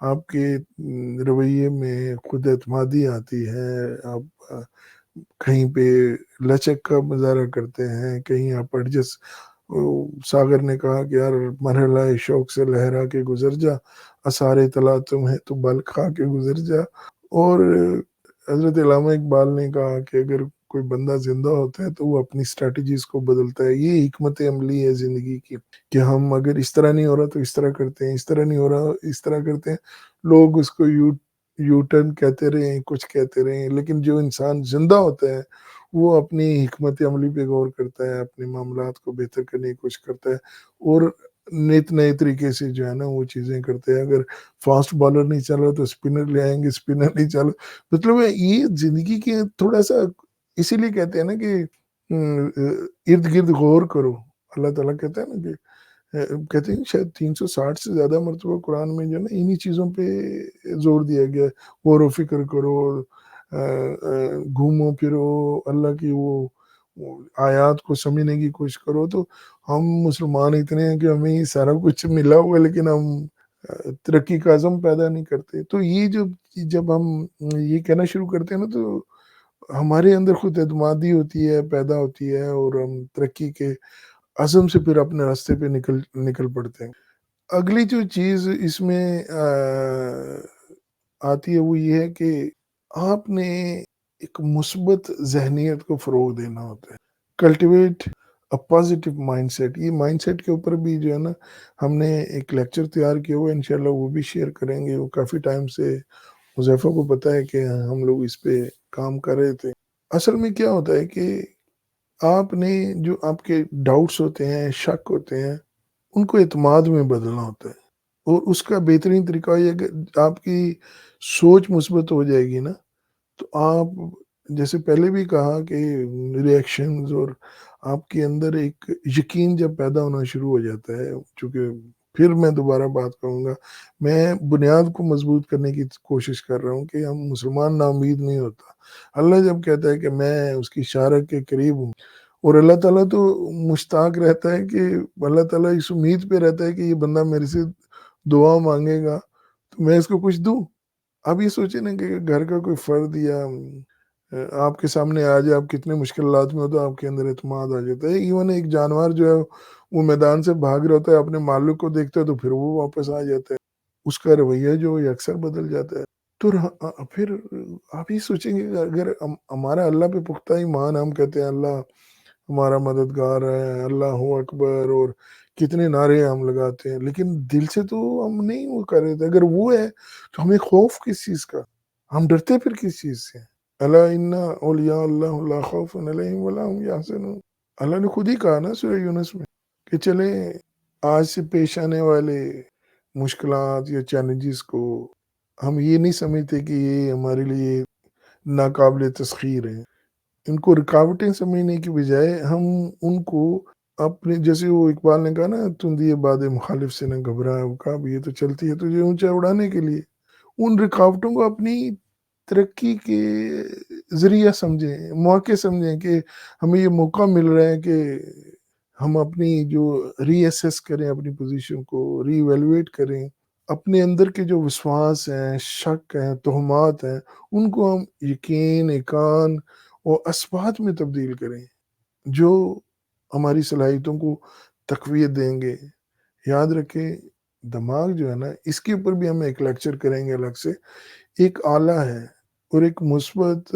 آپ کے رویے میں خود اعتمادی آتی ہے، آپ کہیں پہ لچک کا مظاہرہ کرتے ہیں، کہیں آپ ایڈجسٹ. ساگر نے کہا کہ یار مرحلہ شوق سے لہرا کے گزر جا، اثار طلع تم ہے تو بل کھا کے گزر جا. اور حضرت علامہ اقبال نے کہا کہ اگر کوئی بندہ زندہ ہوتا ہے تو وہ اپنی اسٹریٹجیز کو بدلتا ہے. یہ حکمت عملی ہے زندگی کی کہ ہم اگر اس طرح نہیں ہو رہا تو اس طرح کرتے ہیں، اس طرح نہیں ہو رہا اس طرح کرتے ہیں. لوگ اس کو یو ٹرن کہتے رہے، کچھ کہتے رہے، لیکن جو انسان زندہ ہوتا ہے وہ اپنی حکمت عملی پہ غور کرتا ہے، اپنے معاملات کو بہتر کرنے کی کوشش کرتا ہے، اور نت نئے طریقے سے جو ہے نا وہ چیزیں کرتے ہیں. اگر فاسٹ بالر نہیں چل رہا تو اسپنر لے آئیں گے، اسپنر نہیں چل رہا. مطلب یہ زندگی کے تھوڑا سا، اسی لیے کہتے ہیں نا کہ ارد گرد غور کرو. اللہ تعالیٰ کہتا ہے نا کہ کہتے ہیں شاید 360 سے زیادہ مرتبہ قرآن میں جو ہے نا انہی چیزوں پہ زور دیا گیا ہے. غور و فکر کرو، گھومو پھرو، اللہ کی وہ آیات کو سمجھنے کی کوشش کرو. تو ہم مسلمان اتنے ہیں کہ ہمیں یہ سارا کچھ ملا ہوا ہے، لیکن ہم ترقی کا عزم پیدا نہیں کرتے. تو یہ جب ہم یہ کہنا شروع کرتے ہیں نا تو ہمارے اندر خود اعتمادی ہوتی ہے، پیدا ہوتی ہے، اور ہم ترقی کے عزم سے پھر اپنے راستے پہ نکل پڑتے ہیں. اگلی جو چیز اس میں آتی ہے وہ یہ ہے کہ آپ نے ایک مثبت ذہنیت کو فروغ دینا ہوتا ہے. Cultivate positive mindset. یہ مائنڈ سیٹ کے اوپر بھی جو ہے نا ہم نے ایک لیکچر تیار کیا ہوا ہے، انشاءاللہ وہ بھی شیئر کریں گے. وہ کافی ٹائم سے حذیفہ کو پتہ ہے کہ ہم لوگ اس پہ کام کر رہے تھے. اصل میں کیا ہوتا ہے کہ آپ نے جو آپ کے ڈاؤٹس ہوتے ہیں، شک ہوتے ہیں، ان کو اعتماد میں بدلنا ہوتا ہے. اور اس کا بہترین طریقہ یہ ہے کہ آپ کی سوچ مثبت ہو جائے گی نا تو آپ، جیسے پہلے بھی کہا کہ ریئیکشنز، اور آپ کے اندر ایک یقین جب پیدا ہونا شروع ہو جاتا ہے. چونکہ پھر میں دوبارہ بات کروں گا، میں بنیاد کو مضبوط کرنے کی کوشش کر رہا ہوں کہ ہم مسلمان نا امید نہیں ہوتا. اللہ جب کہتا ہے کہ میں اس کی شارک کے قریب ہوں، اور اللہ تعالیٰ تو مشتاق رہتا ہے کہ اللہ تعالیٰ اس امید پہ رہتا ہے کہ یہ بندہ میرے سے دعا مانگے گا تو میں اس کو کچھ دوں. اب یہ سوچیں نا کہ گھر کا کوئی فرد یا آپ کے سامنے آ جائے، آپ کتنے مشکلات میں ہو تو آپ کے اندر اعتماد آ جاتا ہے. ایون ایک جانور جو ہے وہ میدان سے بھاگ رہا ہوتا ہے، اپنے مالک کو دیکھتا ہے تو پھر وہ واپس آ جاتا ہے. اس کا رویہ جو ہے اکثر بدل جاتا ہے. تو پھر آپ یہ سوچیں گے کہ اگر ہمارا اللہ پہ پختہ ایمان، ہم کہتے ہیں اللہ ہمارا مددگار ہے، اللہ اکبر، اور کتنے نعرے ہم لگاتے ہیں، لیکن دل سے تو ہم نہیں وہ کر رہے تھے. اگر وہ ہے تو ہمیں خوف کس چیز کا؟ ہم ڈرتے پھر کس چیز سے؟ الا ان اولیاء اللہ لا خوف علیہم ولا هم یحزنون. اللہ نے خود ہی کہا نا سورہ یونس میں کہ چلیں آج سے پیش آنے والے مشکلات یا چیلنجز کو ہم یہ نہیں سمجھتے کہ یہ ہمارے لیے ناقابل تسخیر ہیں. ان کو رکاوٹیں سمجھنے کی بجائے ہم ان کو اپنے، جیسے وہ اقبال نے کہا نا، تندی باد مخالف سے نہ گھبرا، وہ کہا بھی یہ تو چلتی ہے تجھے اونچا اڑانے کے لیے. ان رکاوٹوں کو اپنی ترقی کے ذریعہ سمجھیں، موقع سمجھیں کہ ہمیں یہ موقع مل رہا ہے کہ ہم اپنی جو ری ایسیس کریں، اپنی پوزیشن کو ری ایویلویٹ کریں، اپنے اندر کے جو وسواس ہیں، شک ہیں، تہمات ہیں، ان کو ہم یقین، ایقان اور اثبات میں تبدیل کریں جو ہماری صلاحیتوں کو تقویت دیں گے. یاد رکھیں دماغ جو ہے نا اس کے اوپر بھی ہم ایک لیکچر کریں گے الگ سے. ایک آلہ ہے، اور ایک مثبت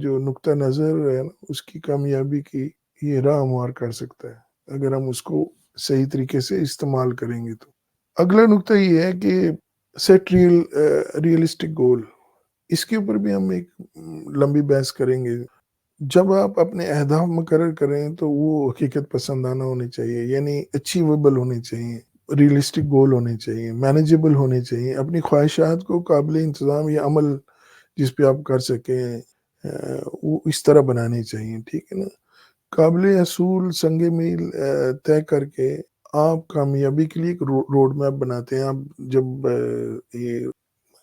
جو نقطہ نظر ہے نا اس کی کامیابی کی یہ راہ ہموار کر سکتا ہے اگر ہم اس کو صحیح طریقے سے استعمال کریں گے. تو اگلا نقطہ یہ ہے کہ سیٹ ریئلسٹک گول. اس کے اوپر بھی ہم ایک لمبی بحث کریں گے. جب آپ اپنے اہداف مقرر کریں تو وہ حقیقت پسندانہ ہونے چاہیے، یعنی اچیویبل ہونے چاہیے، ریئلسٹک گول ہونے چاہیے، مینیجیبل ہونے چاہیے. اپنی خواہشات کو قابل انتظام یا عمل جس پہ آپ کر سکیں وہ اس طرح بنانی چاہیے. ٹھیک ہے نا؟ قابل اصول سنگ میل طے کر کے آپ کامیابی کے لیے ایک روڈ میپ بناتے ہیں. آپ جب یہ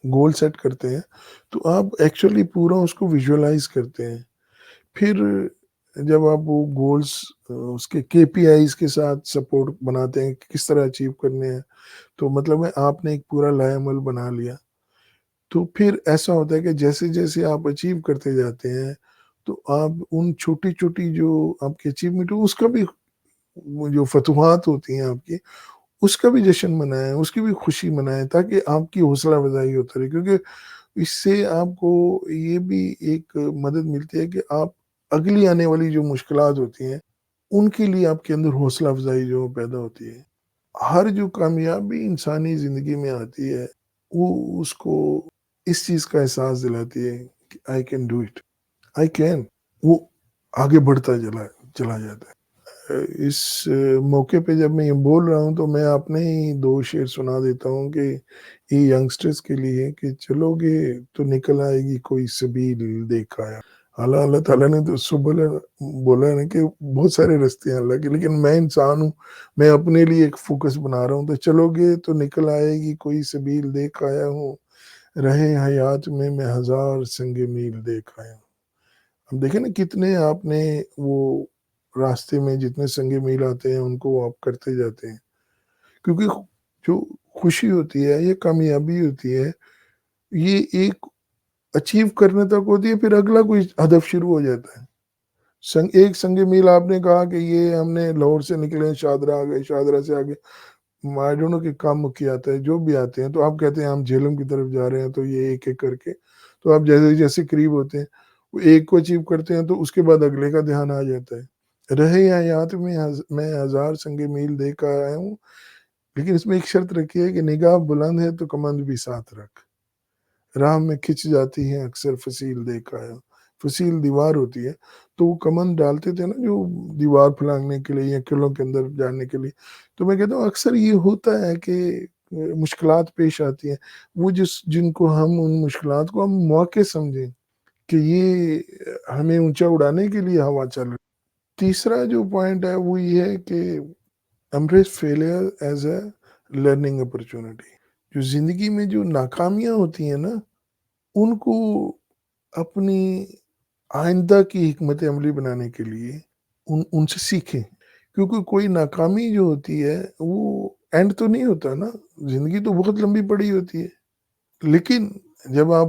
گول سیٹ کرتے ہیں تو آپ ایکچولی پورا اس کو ویژولائز کرتے ہیں. پھر جب آپ وہ گولس اس کے KPIs کے ساتھ سپورٹ بناتے ہیں کہ کس طرح اچیو کرنے ہیں، تو مطلب ہے آپ نے ایک پورا لائے عمل بنا لیا. تو پھر ایسا ہوتا ہے کہ جیسے جیسے آپ اچیو کرتے جاتے ہیں تو آپ ان چھوٹی چھوٹی جو آپ کی اچیومنٹ ہو اس کا بھی، وہ جو فتوحات ہوتی ہیں آپ کی، اس کا بھی جشن منائیں، اس کی بھی خوشی منائیں، تاکہ آپ کی حوصلہ افزائی ہوتا رہے. کیونکہ اس سے آپ کو یہ بھی ایک مدد ملتی ہے کہ آپ اگلی آنے والی جو مشکلات ہوتی ہیں ان کے لیے آپ کے اندر حوصلہ افزائی جو پیدا ہوتی ہے. ہر جو کامیابی انسانی زندگی میں آتی ہے وہ اس کو اس چیز کا احساس دلاتی ہے کہ آئی can do it, I can. وہ آگے بڑھتا چلا جاتا ہے. اس موقع پہ جب میں یہ بول رہا ہوں تو میں اپنے ہی دو شعر سنا دیتا ہوں کہ یہ ینگسٹرز کے لیے کہ چلو گے تو نکل آئے گی کوئی سبیل دیکھا ہے. اللہ تعالیٰ نے تو اس سے بولا ہے نا کہ بہت سارے رستے ہیں اللہ کے، لیکن میں انسان ہوں، میں اپنے لیے ایک فوکس بنا رہا ہوں. تو چلو گے تو نکل آئے گی کوئی سبیل دیکھ آیا ہوں، رہے حیات میں ہزار سنگ میل دیکھ آیا ہوں. اب دیکھیں نا کتنے آپ نے وہ راستے میں جتنے سنگ میل آتے ہیں ان کو آپ کرتے جاتے ہیں. کیونکہ جو خوشی ہوتی ہے، یہ کامیابی ہوتی ہے، یہ ایک اچیو کرنے تک ہوتی ہے، پھر اگلا کوئی ہدف شروع ہو جاتا ہے. ایک سنگ میل آپ نے کہا کہ یہ ہم نے لاہور سے نکلے شاہدرہ آ گئے، شاہدرہ سے آگے آئی ڈونٹ نو کہ کام مکی آتا ہے جو بھی آتے ہیں، تو آپ کہتے ہیں ہم جہلم کی طرف جا رہے ہیں، تو یہ ایک ایک کر کے تو آپ جیسے جیسے قریب ہوتے ہیں وہ ایک کو اچیو کرتے ہیں تو اس کے بعد اگلے کا دھیان آ جاتا ہے. رہے حیات میں ہزار سنگ میل دے کر آیا ہوں، لیکن اس میں ایک شرط رکھی ہے کہ نگاہ بلند ہے تو کمند بھی ساتھ رکھ. راہ میں کھچ جاتی ہیں اکثر فصیل دیکھ آیا. فصیل دیوار ہوتی ہے، تو وہ کمند ڈالتے تھے نا جو دیوار پھلانگنے کے لیے یا قلعوں کے اندر جانے کے لیے. تو میں کہتا ہوں اکثر یہ ہوتا ہے کہ مشکلات پیش آتی ہیں، وہ جن کو ہم ان مشکلات کو ہم موقع سمجھیں کہ یہ ہمیں اونچا اڑانے کے لیے ہوا چل رہی. تیسرا جو پوائنٹ ہے وہ یہ ہے کہ embrace failure as a learning opportunity. جو زندگی میں جو ناکامیاں ہوتی ہیں نا ان کو اپنی آئندہ کی حکمت عملی بنانے کے لیے ان سے سیکھیں. کیونکہ کوئی ناکامی جو ہوتی ہے وہ اینڈ تو نہیں ہوتا نا، زندگی تو بہت لمبی پڑی ہوتی ہے. لیکن جب آپ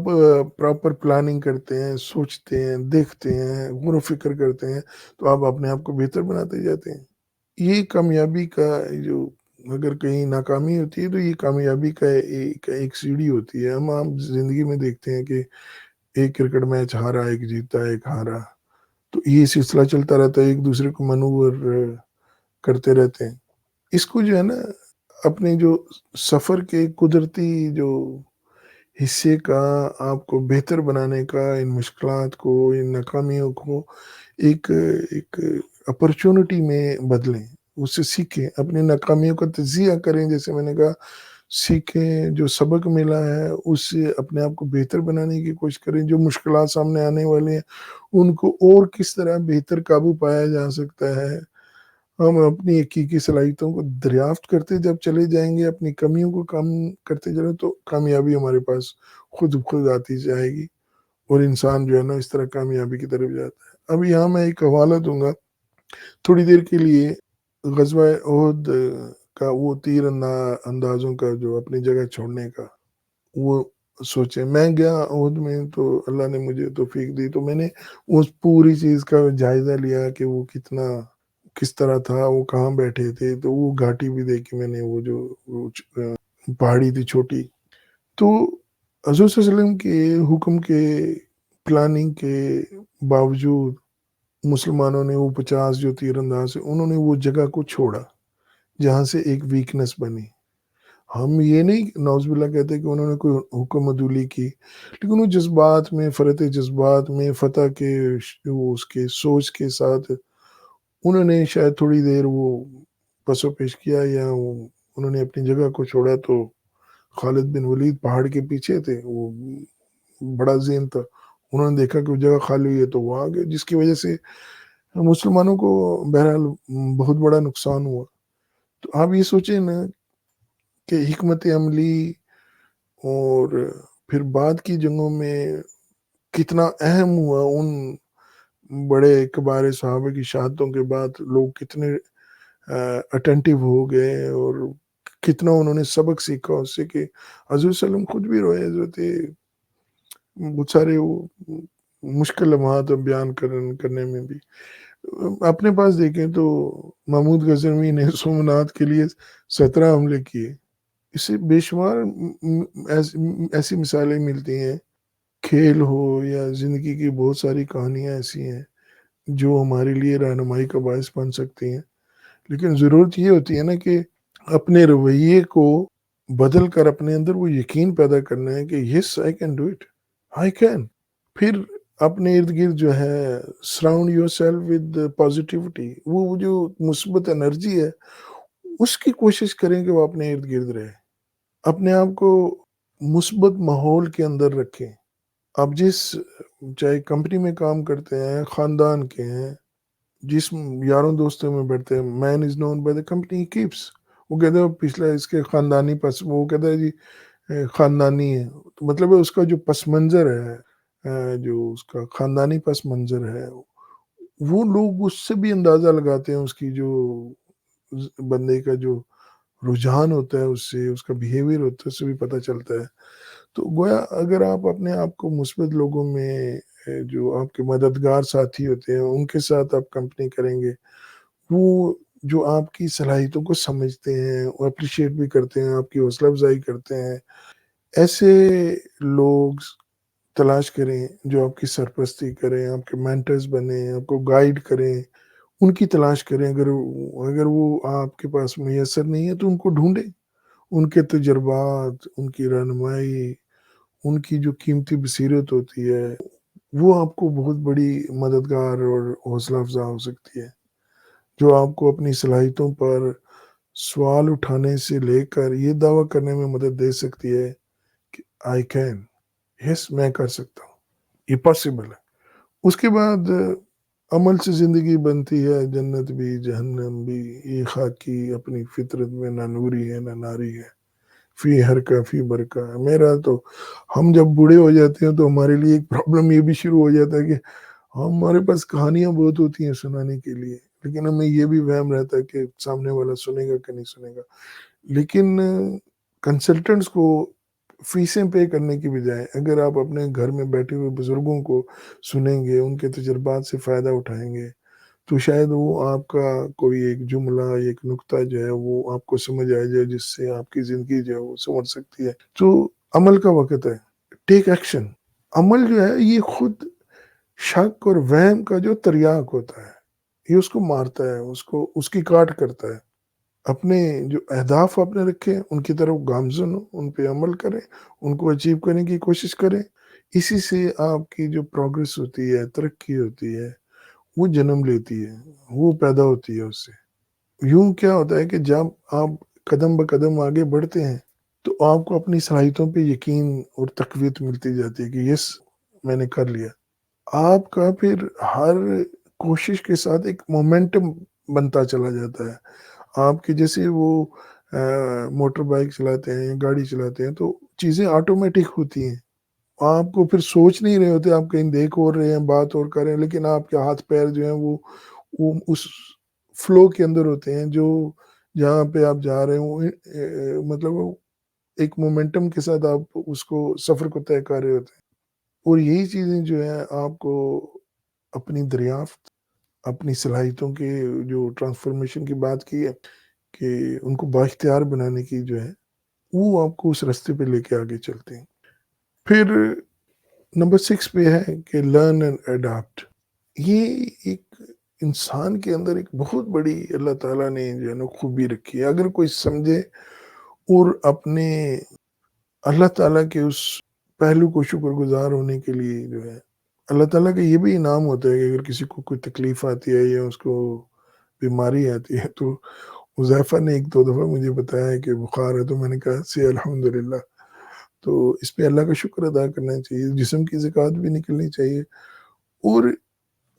پراپر پلاننگ کرتے ہیں، سوچتے ہیں، دیکھتے ہیں، غور و فکر کرتے ہیں تو آپ اپنے آپ کو بہتر بناتے جاتے ہیں. یہ کامیابی کا جو اگر کہیں ناکامی ہوتی ہے تو یہ کامیابی کا ایک سیڑھی ہوتی ہے. ہم عام زندگی میں دیکھتے ہیں کہ ایک کرکٹ میچ ہارا، ایک جیتا، ایک ہارا، تو یہ سلسلہ چلتا رہتا ہے، ایک دوسرے کو منور کرتے رہتے ہیں. اس کو جو ہے نا اپنے جو سفر کے قدرتی جو حصے کا آپ کو بہتر بنانے کا، ان مشکلات کو، ان ناکامیوں کو ایک اپرچونٹی میں بدلیں، اس سے سیکھیں، اپنی ناکامیوں کا تجزیہ کریں. جیسے میں نے کہا سیکھیں، جو سبق ملا ہے اس سے اپنے آپ کو بہتر بنانے کی کوشش کریں. جو مشکلات سامنے آنے والے ہیں ان کو اور کس طرح بہتر قابو پایا جا سکتا ہے. ہم اپنی حقیقی صلاحیتوں کو دریافت کرتے جب چلے جائیں گے، اپنی کمیوں کو کم کرتے چلیں، تو کامیابی ہمارے پاس خود آتی جائے گی اور انسان جو ہے نا اس طرح کامیابی کی طرف جاتا ہے. اب یہاں میں ایک حوالہ دوں گا تھوڑی دیر کے لیے. غزوہ احد کا وہ تیر اندازوں کا جو اپنی جگہ چھوڑنے کا، وہ سوچیں میں گیا احد میں تو اللہ نے مجھے توفیق دی، تو میں نے اس پوری چیز کا جائزہ لیا کہ وہ کس طرح تھا، وہ کہاں بیٹھے تھے. تو وہ گھاٹی بھی دیکھی میں نے، وہ جو پہاڑی تھی چھوٹی. تو حضور صلی اللہ علیہ وسلم کے حکم کے، پلاننگ کے باوجود مسلمانوں نے وہ 50 جو تیر انداز ہیں انہوں نے وہ جگہ کو چھوڑا جہاں سے ایک ویکنس بنی. ہم یہ نہیں نعوذ باللہ کہتے کہ انہوں نے کوئی حکم عدولی کی، لیکن وہ جذبات میں، فرط جذبات میں، فتح کے اس کے سوچ کے ساتھ انہوں نے شاید تھوڑی دیر وہ پس و پیش کیا، یا انہوں نے اپنی جگہ کو چھوڑا. تو خالد بن ولید پہاڑ کے پیچھے تھے، وہ بڑا ذہن تھا، انہوں نے دیکھا کہ وہ جگہ خالی ہوئی ہے تو وہ آ گئے، جس کی وجہ سے مسلمانوں کو بہرحال بہت بڑا نقصان ہوا. تو آپ یہ سوچیں نا کہ حکمت عملی اور پھر بعد کی جنگوں میں کتنا اہم ہوا ان بڑے کبار صحابہ کی شہادتوں کے بعد لوگ کتنے اٹینٹیو ہو گئے اور کتنا انہوں نے سبق سیکھا اس سے کہ حضور صلی اللہ علیہ وسلم خود بھی روئے، حضرت بہت سارے وہ مشکل لمحات بیان کرنے میں بھی۔ اپنے پاس دیکھیں تو محمود غزنوی نے سومناتھ کے لیے 17 حملے کیے، اس سے بے شمار ایسی مثالیں ملتی ہیں، کھیل ہو یا زندگی کی بہت ساری کہانیاں ایسی ہیں جو ہمارے لیے رہنمائی کا باعث بن سکتی ہیں۔ لیکن ضرورت یہ ہوتی ہے نا کہ اپنے رویے کو بدل کر اپنے اندر وہ یقین پیدا کرنا ہے کہ yes I can do it, I can. پھر اپنے ارد گرد جو ہے surround yourself with positivity, وہ جو مثبت انرجی ہے اس کی کوشش کریں کہ وہ اپنے ارد گرد رہے، اپنے آپ کو مثبت ماحول کے اندر رکھیں۔ آپ چاہے کمپنی میں کام کرتے ہیں، خاندان کے ہیں، جس یاروں دوستوں میں بیٹھتے ہیں، man is known by the company keeps, وہ کہتے ہیں پچھلا اس کے خاندانی وہ کہتا ہے جی خاندانی ہے، تو مطلب ہے اس کا جو پس منظر ہے، جو اس کا خاندانی پس منظر ہے، وہ لوگ اس سے بھی اندازہ لگاتے ہیں اس کی جو بندے کا جو رجحان ہوتا ہے، اس سے اس کا بیہیویئر ہوتا ہے، اس سے بھی پتہ چلتا ہے۔ تو گویا اگر آپ اپنے آپ کو مثبت لوگوں میں جو آپ کے مددگار ساتھی ہوتے ہیں ان کے ساتھ آپ کمپنی کریں گے، وہ جو آپ کی صلاحیتوں کو سمجھتے ہیں، وہ اپریشیٹ بھی کرتے ہیں، آپ کی حوصلہ افزائی کرتے ہیں، ایسے لوگ تلاش کریں جو آپ کی سرپرستی کریں، آپ کے مینٹرز بنیں، آپ کو گائیڈ کریں، ان کی تلاش کریں۔ اگر وہ آپ کے پاس میسر نہیں ہے تو ان کو ڈھونڈیں، ان کے تجربات، ان کی رہنمائی، ان کی جو قیمتی بصیرت ہوتی ہے وہ آپ کو بہت بڑی مددگار اور حوصلہ افزا ہو سکتی ہے، جو آپ کو اپنی صلاحیتوں پر سوال اٹھانے سے لے کر یہ دعویٰ کرنے میں مدد دے سکتی ہے کہ آئی کین، یس میں کر سکتا ہوں، یہ پاسبل ہے۔ اس کے بعد عمل سے زندگی بنتی ہے، جنت بھی جہنم بھی، یہ خاکی اپنی فطرت میں نہ نوری ہے نہ ناری ہے، فی ہر کا فی برکا۔ میرا تو ہم جب بوڑھے ہو جاتے ہیں تو ہمارے لیے ایک پرابلم یہ بھی شروع ہو جاتا ہے کہ ہمارے پاس کہانیاں بہت ہوتی ہیں سنانے کے لیے، لیکن ہمیں یہ بھی وہم رہتا ہے کہ سامنے والا سنے گا کہ نہیں سنے گا۔ لیکن کنسلٹنٹس کو فیسیں پے کرنے کی بجائے اگر آپ اپنے گھر میں بیٹھے ہوئے بزرگوں کو سنیں گے، ان کے تجربات سے فائدہ اٹھائیں گے، تو شاید وہ آپ کا کوئی ایک جملہ، ایک نقطہ جو ہے وہ آپ کو سمجھ آ جائے، جس سے آپ کی زندگی جو ہے وہ سمجھ سکتی ہے۔ تو عمل کا وقت ہے، ٹیک ایکشن۔ عمل جو ہے یہ خود شک اور وہم کا جو تریاق ہوتا ہے، یہ اس کو مارتا ہے، اس کی کاٹ کرتا ہے۔ اپنے جو اہداف آپ نے رکھے ہیں ان کی طرف گامزن ہو، ان پہ عمل کریں، ان کو اچیو کرنے کی کوشش کریں، اسی سے آپ کی جو پروگرس ہوتی ہے، ترقی ہوتی ہے، وہ جنم لیتی ہے، وہ پیدا ہوتی ہے اس سے۔ یوں کیا ہوتا ہے کہ جب آپ قدم بقدم آگے بڑھتے ہیں تو آپ کو اپنی صلاحیتوں پہ یقین اور تقویت ملتی جاتی ہے کہ یس میں نے کر لیا۔ آپ کا پھر ہر کوشش کے ساتھ ایک مومنٹم بنتا چلا جاتا ہے۔ آپ کے جیسے وہ موٹر بائک چلاتے ہیں، گاڑی چلاتے ہیں تو چیزیں آٹومیٹک ہوتی ہیں، آپ کو پھر سوچ نہیں رہے ہوتے، آپ کہیں دیکھ اور رہے ہیں، بات اور کر رہے ہیں، لیکن آپ کے ہاتھ پیر جو ہیں وہ اس فلو کے اندر ہوتے ہیں، جو جہاں پہ آپ جا رہے ہوں، مطلب ایک مومنٹم کے ساتھ آپ اس کو سفر کو طے کر رہے ہوتے ہیں۔ اور یہی چیزیں جو ہیں آپ کو اپنی دریافت، اپنی صلاحیتوں کے جو ٹرانسفارمیشن کی بات کی ہے کہ ان کو بااختیار بنانے کی جو ہے، وہ آپ کو اس راستے پہ لے کے آگے چلتے ہیں۔ پھر نمبر 6 پہ ہے کہ لرن اینڈ اڈاپٹ۔ یہ ایک انسان کے اندر ایک بہت بڑی اللہ تعالیٰ نے جو ہے نا خوبی رکھی ہے، اگر کوئی سمجھے اور اپنے اللہ تعالیٰ کے اس پہلو کو شکر گزار ہونے کے لیے جو ہے، اللہ تعالیٰ کا یہ بھی انعام ہوتا ہے کہ اگر کسی کو کوئی تکلیف آتی ہے یا اس کو بیماری آتی ہے تو حذیفہ نے 1-2 دفعہ مجھے بتایا ہے کہ بخار ہے، تو میں نے کہا سے الحمدللہ۔ تو اس پہ اللہ کا شکر ادا کرنا چاہیے، جسم کی زکوٰۃ بھی نکلنی چاہیے، اور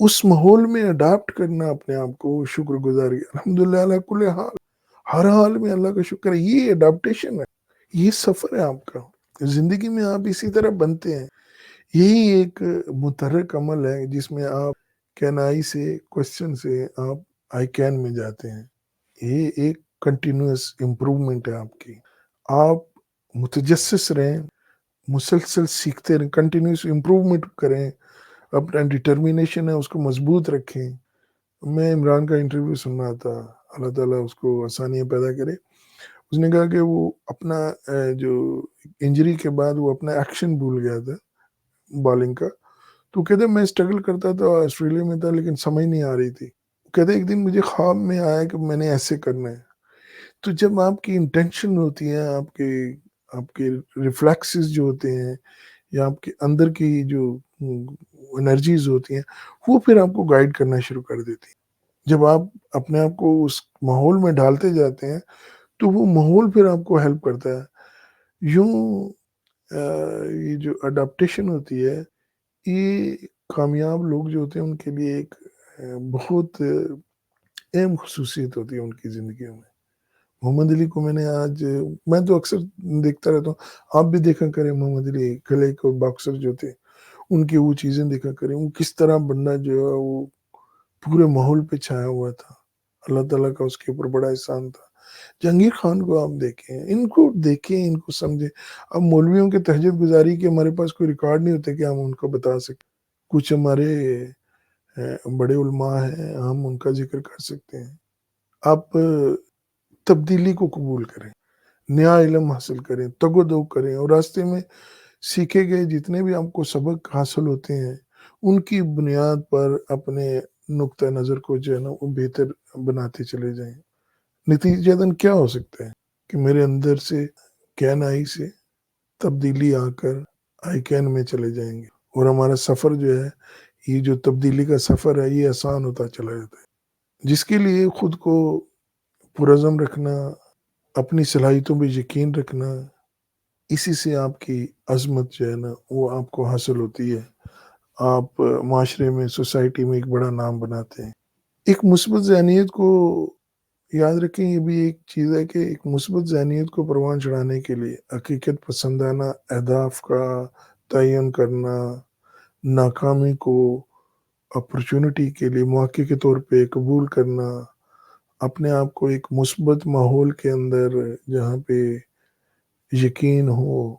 اس ماحول میں اڈاپٹ کرنا اپنے آپ کو، شکر گزاری، الحمدللہ علی کل حال، ہر حال میں اللہ کا شکر ہے، یہ اڈاپٹیشن ہے، یہ سفر ہے آپ کا، زندگی میں آپ اسی طرح بنتے ہیں۔ یہی ایک متحرک عمل ہے جس میں آپ کین آئی سے کوشچن سے آپ آئی کین میں جاتے ہیں. یہ ایک کنٹینیوس امپروومنٹ ہے آپ کی. آپ متجسس رہیں، مسلسل سیکھتے رہیں، کنٹینیوس امپروومنٹ کریں، اپنا ڈٹرمینیشن ہے اس کو مضبوط رکھیں. میں عمران کا انٹرویو سن رہا تھا، اللہ تعالیٰ اس کو آسانیاں پیدا کرے. اس نے کہا کہ وہ اپنا جو انجری کے بعد وہ اپنا ایکشن بھول گیا تھا بالنگ کا. تو کہتے میں اسٹرگل کرتا تھا، آسٹریلیا میں تھا لیکن سمجھ نہیں آ رہی تھی. کہتے ایک دن مجھے خواب میں آیا کہ میں نے ایسے کرنا ہے. تو جب آپ کی انٹینشن ہوتی ہے، آپ کے ریفلیکسز جو ہوتے ہیں یا آپ کے اندر کی جو انرجیز ہوتی ہیں، وہ پھر آپ کو گائیڈ کرنا شروع کر دیتی ہیں. جب آپ اپنے آپ کو اس ماحول میں ڈالتے جاتے ہیں تو وہ ماحول پھر آپ کو ہیلپ کرتا ہے. یوں یہ جو اڈاپٹیشن ہوتی ہے، یہ کامیاب لوگ جو ہوتے ہیں ان کے لیے ایک بہت اہم خصوصیت ہوتی ہے ان کی زندگیوں میں. محمد علی کو میں تو اکثر دیکھتا رہتا ہوں، آپ بھی دیکھا کریں محمد علی کلے کو باکسر جو تھے ان کی وہ چیزیں دیکھا کریں، وہ کس طرح بندہ جو ہے وہ پورے ماحول پہ چھایا ہوا تھا. اللہ تعالیٰ کا اس کے اوپر بڑا احسان تھا. جہانگیر خان کو آپ دیکھیں ان کو سمجھیں. اب مولویوں کے تہجد گزاری کے ہمارے پاس کوئی ریکارڈ نہیں ہوتے کہ ہم ان کو بتا سکیں. کچھ ہمارے بڑے علماء ہیں، ہم ان کا ذکر کر سکتے ہیں. آپ تبدیلی کو قبول کریں، نیا علم حاصل کریں، تگ و دو کریں، اور راستے میں سیکھے گئے جتنے بھی آپ کو سبق حاصل ہوتے ہیں ان کی بنیاد پر اپنے نقطہ نظر کو جو ہے نا وہ بہتر بناتے چلے جائیں. نتیجتاً کیا ہو سکتا ہے کہ میرے اندر سے کین آئی سے تبدیلی آ کر آئی کین میں چلے جائیں گے، اور ہمارا سفر جو ہے، یہ جو تبدیلی کا سفر ہے، یہ آسان ہوتا چلا جاتا ہے. جس کے لیے خود کو پرعزم رکھنا، اپنی صلاحیتوں پہ یقین رکھنا، اسی سے آپ کی عظمت جو ہے نا وہ آپ کو حاصل ہوتی ہے. آپ معاشرے میں، سوسائٹی میں ایک بڑا نام بناتے ہیں. ایک مثبت ذہنیت کو یاد رکھیں، یہ بھی ایک چیز ہے کہ ایک مثبت ذہنیت کو پروان چڑھانے کے لیے حقیقت پسندانہ اہداف کا تعین کرنا، ناکامی کو اپرچونٹی کے لیے موقع کے طور پہ قبول کرنا، اپنے آپ کو ایک مثبت ماحول کے اندر جہاں پہ یقین ہو،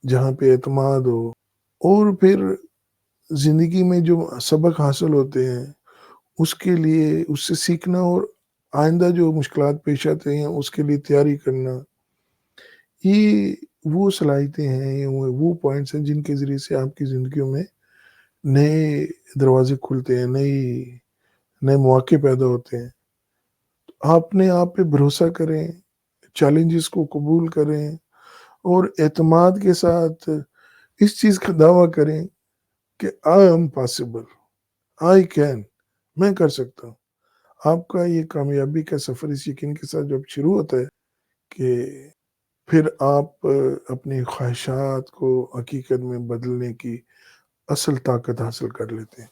جہاں پہ اعتماد ہو، اور پھر زندگی میں جو سبق حاصل ہوتے ہیں اس کے لیے اس سے سیکھنا، اور آئندہ جو مشکلات پیش آتے ہیں اس کے لیے تیاری کرنا. یہ وہ صلاحیتیں ہیں، یہ وہ پوائنٹس ہیں جن کے ذریعے سے آپ کی زندگیوں میں نئے دروازے کھلتے ہیں، نئے مواقع پیدا ہوتے ہیں. آپ نے آپ پہ بھروسہ کریں، چیلنجز کو قبول کریں، اور اعتماد کے ساتھ اس چیز کا دعویٰ کریں کہ I am possible, I can, میں کر سکتا ہوں. آپ کا یہ کامیابی کا سفر اس یقین کے ساتھ جب شروع ہوتا ہے کہ پھر آپ اپنی خواہشات کو حقیقت میں بدلنے کی اصل طاقت حاصل کر لیتے ہیں.